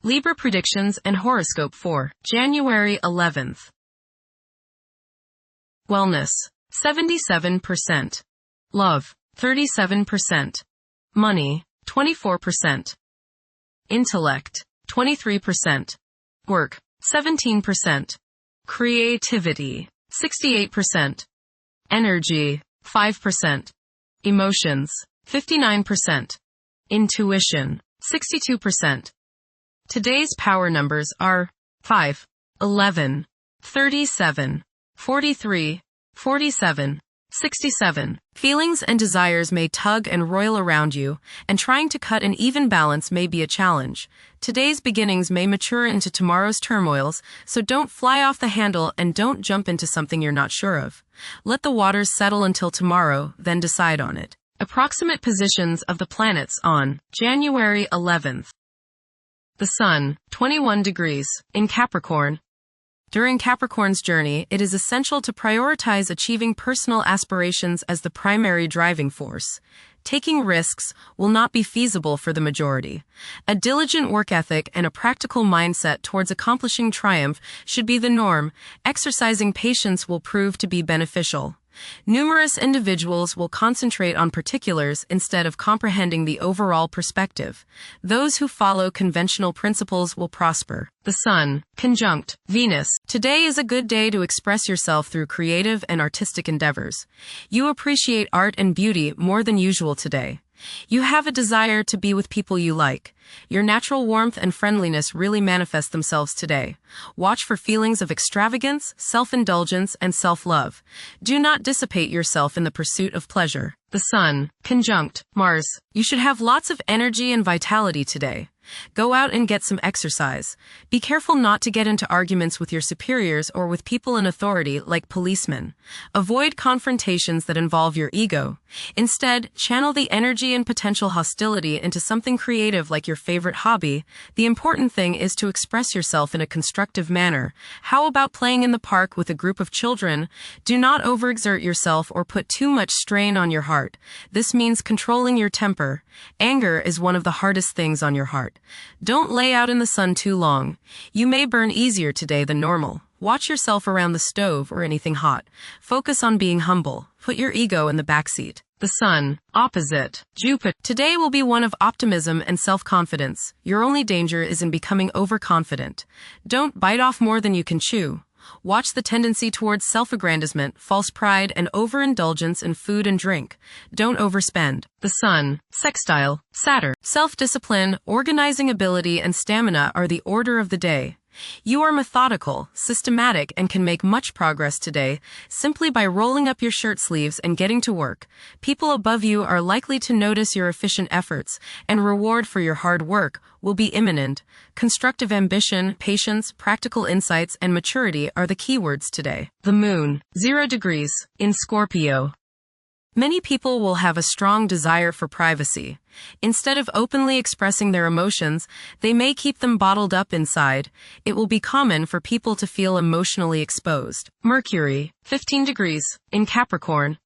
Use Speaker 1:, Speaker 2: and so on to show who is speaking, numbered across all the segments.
Speaker 1: Libra predictions and horoscope for January 11th. Wellness, 77%. Love, 37%. Money, 24%. Intellect, 23%. Work, 17%. Creativity, 68%. Energy, 5%. Emotions, 59%. Intuition, 62%. Today's power numbers are 5, 11, 37, 43, 47, 67. Feelings and desires may tug and roil around you, and trying to cut an even balance may be a challenge. Today's beginnings may mature into tomorrow's turmoils, so don't fly off the handle and don't jump into something you're not sure of. Let the waters settle until tomorrow, then decide on it. Approximate positions of the planets on January 11th. The Sun, 21 degrees, in Capricorn. During Capricorn's journey, it is essential to prioritize achieving personal aspirations as the primary driving force. Taking risks will not be feasible for the majority. A diligent work ethic and a practical mindset towards accomplishing triumph should be the norm. Exercising patience will prove to be beneficial. Numerous individuals will concentrate on particulars instead of comprehending the overall perspective. Those who follow conventional principles will prosper. The Sun, conjunct Venus. Today is a good day to express yourself through creative and artistic endeavors. You appreciate art and beauty more than usual today. You have a desire to be with people you like. Your natural warmth and friendliness really manifest themselves today. Watch for feelings of extravagance, self-indulgence, and self-love. Do not dissipate yourself in the pursuit of pleasure. The Sun, conjunct Mars. You should have lots of energy and vitality today. Go out and get some exercise. Be careful not to get into arguments with your superiors or with people in authority like policemen. Avoid confrontations that involve your ego. Instead, channel the energy and potential hostility into something creative like your favorite hobby. The important thing is to express yourself in a constructive manner. How about playing in the park with a group of children? Do not overexert yourself or put too much strain on your heart. This means controlling your temper. Anger is one of the hardest things on your heart. Don't lay out in the sun too long. You may burn easier today than normal. Watch yourself around the stove or anything hot. Focus on being humble. Put your ego in the backseat. The Sun, opposite Jupiter. Today will be one of optimism and self-confidence. Your only danger is in becoming overconfident. Don't bite off more than you can chew. Watch the tendency towards self-aggrandizement, false pride, and overindulgence in food and drink. Don't overspend. The Sun, sextile Saturn. Self-discipline, organizing ability, and stamina are the order of the day. You are methodical, systematic, and can make much progress today simply by rolling up your shirt sleeves and getting to work. People above you are likely to notice your efficient efforts, and reward for your hard work will be imminent. Constructive ambition, patience, practical insights, and maturity are the keywords today. The Moon, 0 degrees, in Scorpio. Many people will have a strong desire for privacy. Instead of openly expressing their emotions, they may keep them bottled up inside. It will be common for people to feel emotionally exposed. Mercury, 15 degrees, in Capricorn.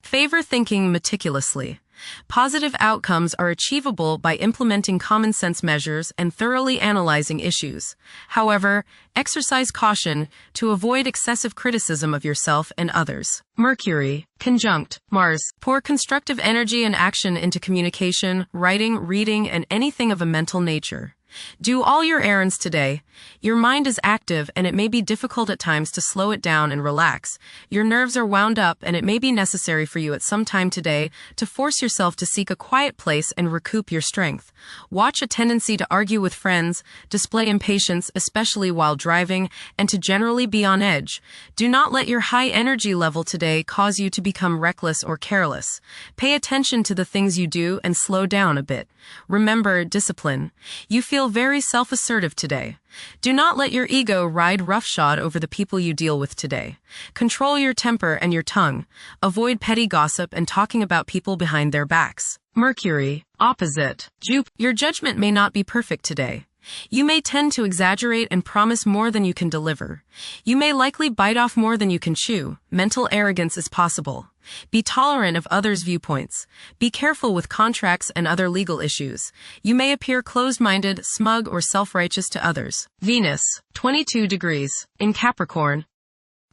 Speaker 1: Favor thinking meticulously. Positive outcomes are achievable by implementing common sense measures and thoroughly analyzing issues. However, exercise caution to avoid excessive criticism of yourself and others. Mercury, conjunct Mars. Pour constructive energy and action into communication, writing, reading, and anything of a mental nature. Do all your errands today. Your mind is active and it may be difficult at times to slow it down and relax. Your nerves are wound up and it may be necessary for you at some time today to force yourself to seek a quiet place and recoup your strength. Watch a tendency to argue with friends, display impatience, especially while driving, and to generally be on edge. Do not let your high energy level today cause you to become reckless or careless. Pay attention to the things you do and slow down a bit. Remember discipline. You feel very self-assertive today. Do not let your ego ride roughshod over the people you deal with today. Control your temper and your tongue. Avoid petty gossip and talking about people behind their backs. Mercury, opposite Jupiter. Your judgment may not be perfect today. You may tend to exaggerate and promise more than you can deliver. You may likely bite off more than you can chew. Mental arrogance is possible. Be tolerant of others' viewpoints. Be careful with contracts and other legal issues. You may appear closed-minded, smug, or self-righteous to others. Venus, 22 degrees, in Capricorn.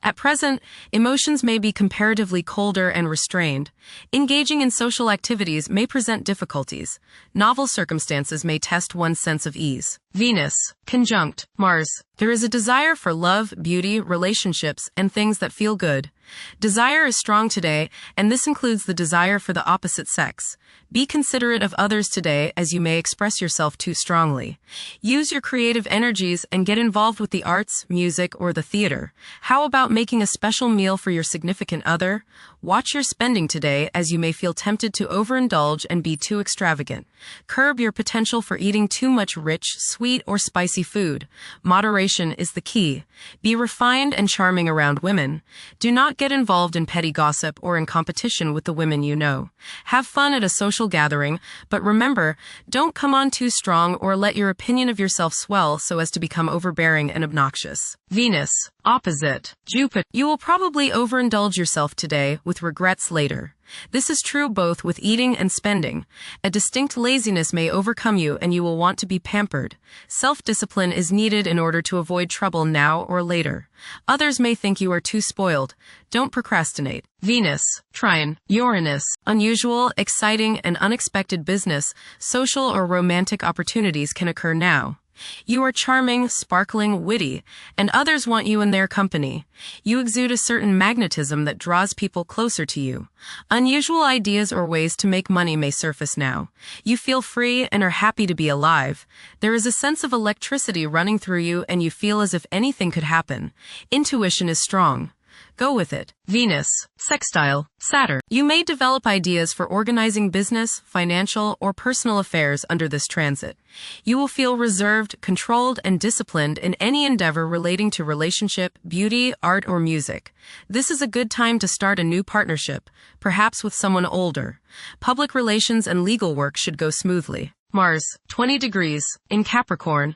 Speaker 1: At present, emotions may be comparatively colder and restrained. Engaging in social activities may present difficulties. Novel circumstances may test one's sense of ease. Venus, conjunct Mars. There is a desire for love, beauty, relationships, and things that feel good. Desire is strong today, and this includes the desire for the opposite sex. Be considerate of others today, as you may express yourself too strongly. Use your creative energies and get involved with the arts, music, or the theater. How about making a special meal for your significant other? Watch your spending today, as you may feel tempted to overindulge and be too extravagant. Curb your potential for eating too much rich, sweet, or spicy food. Moderation is the key. Be refined and charming around women. Do not get involved in petty gossip or in competition with the women you know. Have fun at a social gathering, but remember, don't come on too strong or let your opinion of yourself swell so as to become overbearing and obnoxious. Venus, opposite Jupiter. You will probably overindulge yourself today with regrets later. This is true both with eating and spending. A distinct laziness may overcome you and you will want to be pampered. Self-discipline is needed in order to avoid trouble now or later. Others may think you are too spoiled. Don't procrastinate. Venus, trine Uranus. Unusual, exciting, and unexpected business, social, or romantic opportunities can occur now. You are charming, sparkling, witty, and others want you in their company. You exude a certain magnetism that draws people closer to you. Unusual ideas or ways to make money may surface now. You feel free and are happy to be alive. There is a sense of electricity running through you and you feel as if anything could happen. Intuition is strong. Go with it. Venus, sextile Saturn. You may develop ideas for organizing business, financial, or personal affairs under this transit. You will feel reserved, controlled, and disciplined in any endeavor relating to relationship, beauty, art, or music. This is a good time to start a new partnership, perhaps with someone older. Public relations and legal work should go smoothly. Mars, 20 degrees, in Capricorn.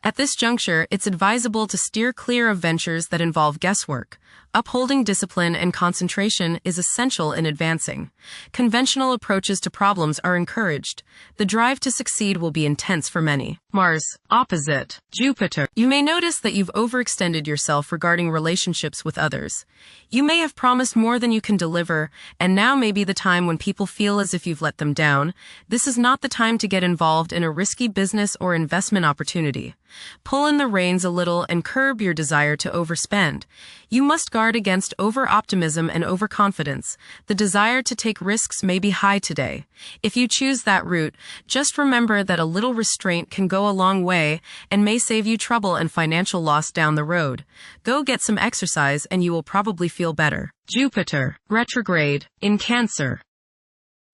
Speaker 1: At this juncture, it's advisable to steer clear of ventures that involve guesswork. Upholding discipline and concentration is essential in advancing. Conventional approaches to problems are encouraged. The drive to succeed will be intense for many. Mars, opposite Jupiter. You may notice that you've overextended yourself regarding relationships with others. You may have promised more than you can deliver, and now may be the time when people feel as if you've let them down. This is not the time to get involved in a risky business or investment opportunity. Pull in the reins a little and curb your desire to overspend. You must guard against over-optimism and overconfidence. The desire to take risks may be high today. If you choose that route, just remember that a little restraint can go a long way and may save you trouble and financial loss down the road. Go get some exercise and you will probably feel better. Jupiter, retrograde, in Cancer.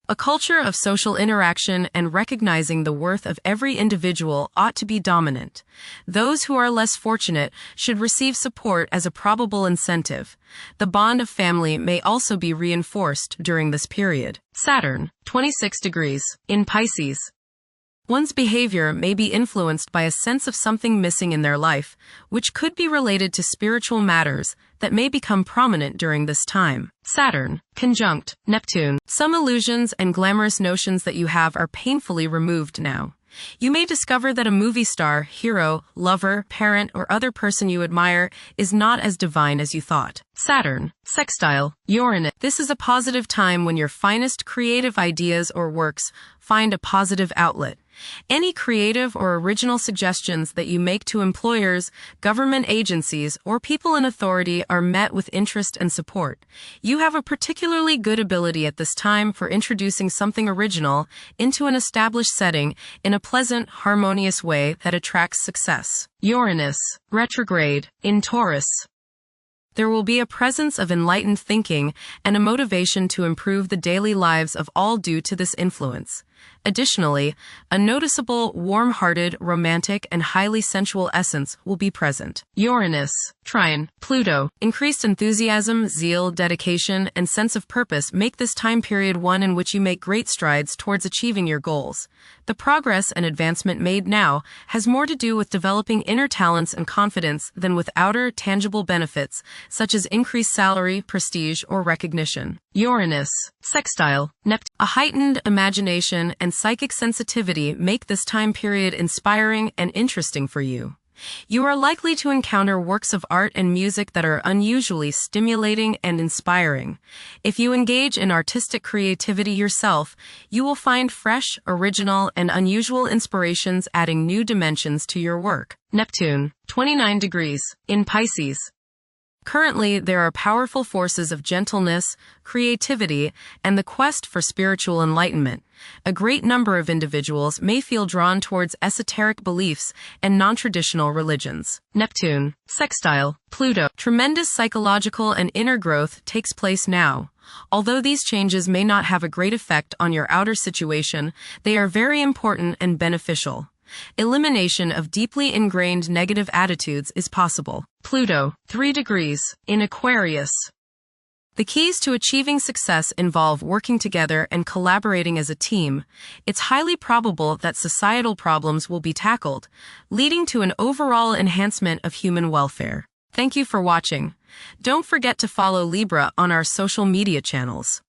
Speaker 1: A culture of social interaction and recognizing the worth of every individual ought to be dominant. Those who are less fortunate should receive support as a probable incentive. The bond of family may also be reinforced during this period. Saturn, 26 degrees, in Pisces. One's behavior may be influenced by a sense of something missing in their life, which could be related to spiritual matters that may become prominent during this time. Saturn, conjunct Neptune. Some illusions and glamorous notions that you have are painfully removed now. You may discover that a movie star, hero, lover, parent, or other person you admire is not as divine as you thought. Saturn, sextile Uranus. This is a positive time when your finest creative ideas or works find a positive outlet. Any creative or original suggestions that you make to employers, government agencies, or people in authority are met with interest and support. You have a particularly good ability at this time for introducing something original into an established setting in a pleasant, harmonious way that attracts success. Uranus, retrograde, in Taurus. There will be a presence of enlightened thinking and a motivation to improve the daily lives of all due to this influence. Additionally, a noticeable, warm-hearted, romantic, and highly sensual essence will be present. Uranus, trine Pluto. Increased enthusiasm, zeal, dedication, and sense of purpose make this time period one in which you make great strides towards achieving your goals. The progress and advancement made now has more to do with developing inner talents and confidence than with outer, tangible benefits, such as increased salary, prestige, or recognition. Uranus, sextile, Neptune. A heightened imagination and psychic sensitivity make this time period inspiring and interesting for you. You are likely to encounter works of art and music that are unusually stimulating and inspiring. If you engage in artistic creativity yourself, you will find fresh, original, and unusual inspirations adding new dimensions to your work. Neptune, 29 degrees, in Pisces. Currently, there are powerful forces of gentleness, creativity, and the quest for spiritual enlightenment. A great number of individuals may feel drawn towards esoteric beliefs and non-traditional religions. Neptune, sextile, Pluto. Tremendous psychological and inner growth takes place now. Although these changes may not have a great effect on your outer situation, they are very important and beneficial. Elimination of deeply ingrained negative attitudes is possible. Pluto, 3 degrees, in Aquarius. The keys to achieving success involve working together and collaborating as a team. It's highly probable that societal problems will be tackled, leading to an overall enhancement of human welfare. Thank you for watching. Don't forget to follow Libra on our social media channels.